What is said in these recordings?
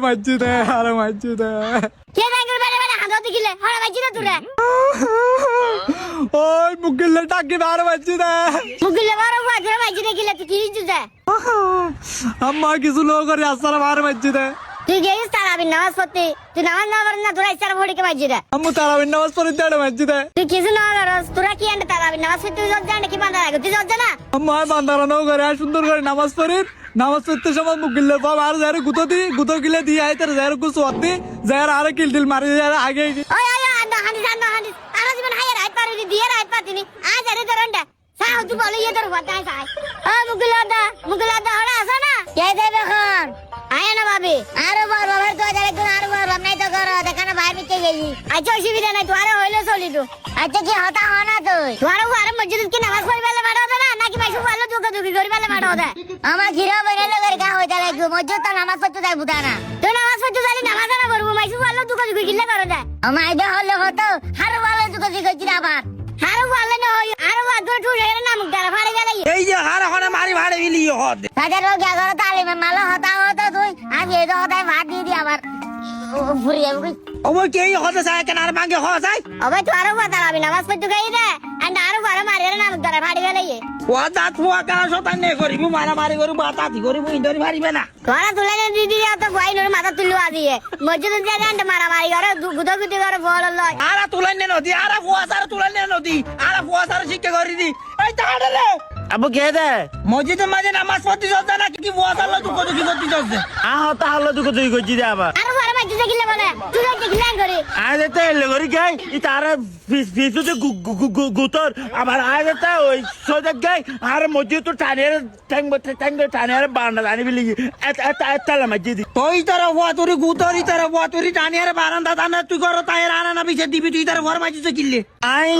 মসজিদে আরে মসজিদে কে ব্যাংকের বেড়ে বেড়ে হাত দিলে হড়া মসজিদে তুরে ওই মুগিল্লে টাকি আর মসজিদে মুগিলে বারো বাজে মসজিদে গিলে তুই কি জুজে আম্মা কিছু লোক করে আসসালাম আর মসজিদে তুই গেছিস তারাবির নামাজ পড়তে তুই নামাজ না পড়িস না তোরা ইচ্ছা ভরিকে মসজিদে আম্মু তারাবির নামাজ পড়ি দেড় মসজিদে তুই কিছু না করস তোরা কি আনতে তারাবির নামাজ পড়তে তুই জান কি বান্দা লাগে তুই জান না আম্মা বান্দারা নও করে সুন্দর করে নামাজ পড়ি নামাজ পড়তে সময় মুগিল্লে বাবা আর যারে গুতো গিলে দিয়ে আইতার যারে কুছ অতি যার আর কিল দিল মারি যার আগে ওই ওই আন্ডা হানি আর জীবন হাই রাইত পারি দিয়ে রাইত পাতিনি আজ আরে ধরন্ডা সাহ তুই বলে ইয়ে ধর বাতাই সাই ও মুগিলাদা হড়া আছে না কে দেবে এখন আয় না ভাবি আরো বার বাবার তো আরে কোন আরো বার বাপ নাই তো করো দেখানা বাইরে নিতে গেছি আচ্ছা অসুবিধা নাই তোরা হইলে চলি তো আচ্ছা কি হতা হনা তুই তোরা আর মসজিদ কি নামাজ পড়ি বেলা বাড়াও না নাকি মাইসু ভালো দুকি করি বেলা বাড়াও দে আমার ঘিরা বইলে করে গা হইতা লাগবে মসজিদ তো নামাজ পড়তে যাই বুতা না তুই নামাজ পড়তে যালি নামাজ না করবো মাইসু ভালো দুকি গিলে করো দে আমার আইডা হলো হতো হারো ভালো দুকি কইছি আবার হারো ভালো না হই আরো ভালো টু এর নাম গারা ফাড়ে গেলে এই যে হার হনে মারি ভাড়ে গিলি হদ তাদের রোগ এগারো তালিমে মালো হতা হতো তুই আমি এই হতায় ভাত দিয়ে দি আমার ভুরি যাবো ওই কে হতে চায় কেন আর মাগে হওয়া যায় অবে তো আরো বাতার আমি নামাজ পড়তে গাই দে আর আরো বারে মারিয়ে নাম গারা ফাড়ে গেলে ও দাঁত ফুয়া কেন শতান নে করিবি মারামারি করিব বাতাতি করিব ইন্দরি মারিবে না তোরা তুলে নে দিদি তো ভাই নর মাথা তুলু দিয়ে মসজিদ যে জানতে মারামারি করে গুদগুদি করে বল লয় আরা তুলে নে নদী আরা ফুয়া সারা তুলে নে নদী আরা ফুয়া সারা শিক্ষা করি দি এই তাড়লে আবু কে দে মসজিদের মাঝে নামাজ পড়তে যাচ্ছে না কি ফুয়া সারা তুই কত কি করতে যাচ্ছে আহ তাহলে তুই কই গজি দে আবার আরো বারে মসজিদে গিলে বলে তুই গিলান করে আজ তে লগরি গাই ই তারে ফিসু তে গুতর আবার আজ তে ওই সোজা গাই আর মসজিদ তো টানের ট্যাঙ্গ টানের বারান্দা জানি বিলি এত মসজিদ তুই তারা ফুয়া তোরি গুতরি তারা ফুয়া তোরি টানিয়ার বারান্দা দানা তুই করো তাই রানা না বিছে দিবি তুই তার ঘর মাঝে কিনলে আই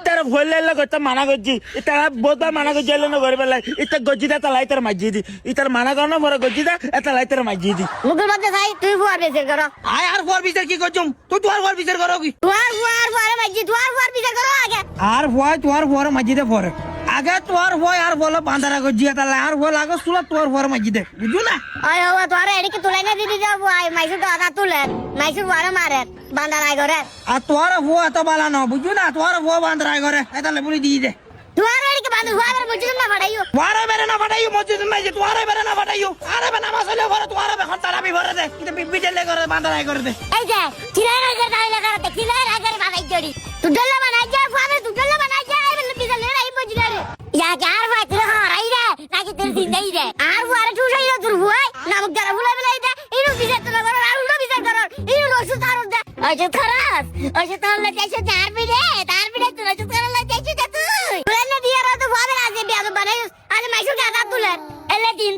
তার ভইলে লাগত মানা গজি তারা বহুত মানা গজি না ঘরে বেলা ইতা গজি দা তালাই তার মসজিদ ইতার মানা করন বড় গজি দা এত লাই তার মসজিদ মুকুল মধ্যে যাই তুই ফুয়া বেসের করো আয় আর ঘর বিচার কি করছুম তুই তোর ঘর বিচার করো কি তুয়ার ফুয়ার মসজিদ তুয়ার ফুয়ার বিচার করো আগে আর ভয় তোর ঘর মসজিদে পড়ে আগে তোর ভয় আর বলো বান্দারা গজিয়া তাহলে আর ভয় লাগে সুলা তোর ঘর মসজিদে বুঝু না ওই ও তোরা এদিকে তুলে না দিদি যাবো মাইসুর তো আধা তুলে মাইসুর বারে মারে বান্দা নাই করে আর তোর ভয় এত বালা ন বুঝু না তোর ভয় বান্দারাই করে তাহলে বলি দিয়ে দে তুয়ার এদিকে বান্দু ফুয়ার মসজিদ না ফাটাইও তোরে বেরে না ফাটাইও মসজিদ নাই যে তোরে বেরে না ফাটাইও আরে বে নামাজ হইলে ঘরে তোরে বে খরচা রাবি ভরে দে কিন্তু বিটেলে করে বান্দারাই করে দে এই যে চিলাই না করে তাইলে করতে চিলাই না করে বানাই জড়ি তুই ডলে বানাই যা ফুয়াবে তুই ডলে বানাই যা এই বলে বিজালে রাই মসজিদ রে ইয়া যার ভাই তুই হারাই রে নাকি তোর জিন্দাই রে আর ফুয়ারে ঠুসাই রে তোর ফুয়াই নামক গারা ফুলা বেলাই দে ইনু বিচার তো করো আর উল্টো বিচার করো ইনু রসু তার দে আজ খরাস আজ তাহলে যাইছো চার বিড়ে তার বিড়ে তুই রসু করে যাইছো যা তুই তুলে না দিয়ে রা তো ফুয়াবে আজ বিয়া তো বানাই আজ মাইসুর গাদা তুলে এলে দিন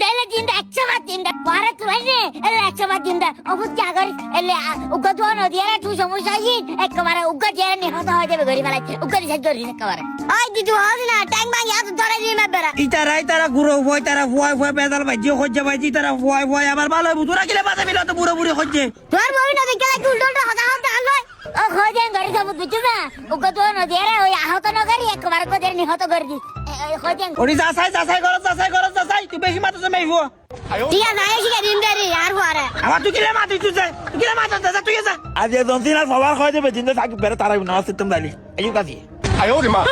100 বাদ দিন পরে তুই নে এলে 100 বাদ দিন অবুত কি আগর এলে উগা তো নদিয়ারে তুই সমস্যা হইন একবারে উগা দিয়ে নিহত হয়ে যাবে গরি বেলাই উগা দিয়ে গরি একবারে ওই দিদু হস না ট্যাং ভাঙি হাত ধরে দিয়ে মেবেরা ইতারাই তারা গুরো ভয় তারা ভয় ভয় বেদাল বাজি হজ্জে বাজি তারা ভয় ভয় আবার ভালো বুতুরা কিলে বাজা বিলো তো বুড়ো বুড়ি হজ্জে তোর বই না দেখলে উল্টো হতা হতা আলয় ও খোঁজেন গরি সব বুঝছ না উগা তো নদিয়ারে ওই আহত নগরি একবারে কো দের নিহত করে দি খোঁজেন ওরি যাচাই করো তুই বেশি মাথা জমে হইবো ঠিক আছে আইসি কে দিন দেরি আর পরে আবার তুই কিলে মাথা তুই কিলে মাথা যা তুই যা আজ এ দন্তিন আর সবার খাওয়া যাবে জিন্দা থাকি বেড়ে তারা নামাজ সিস্টেম দালি আইউ কাছি 哎呦我的妈！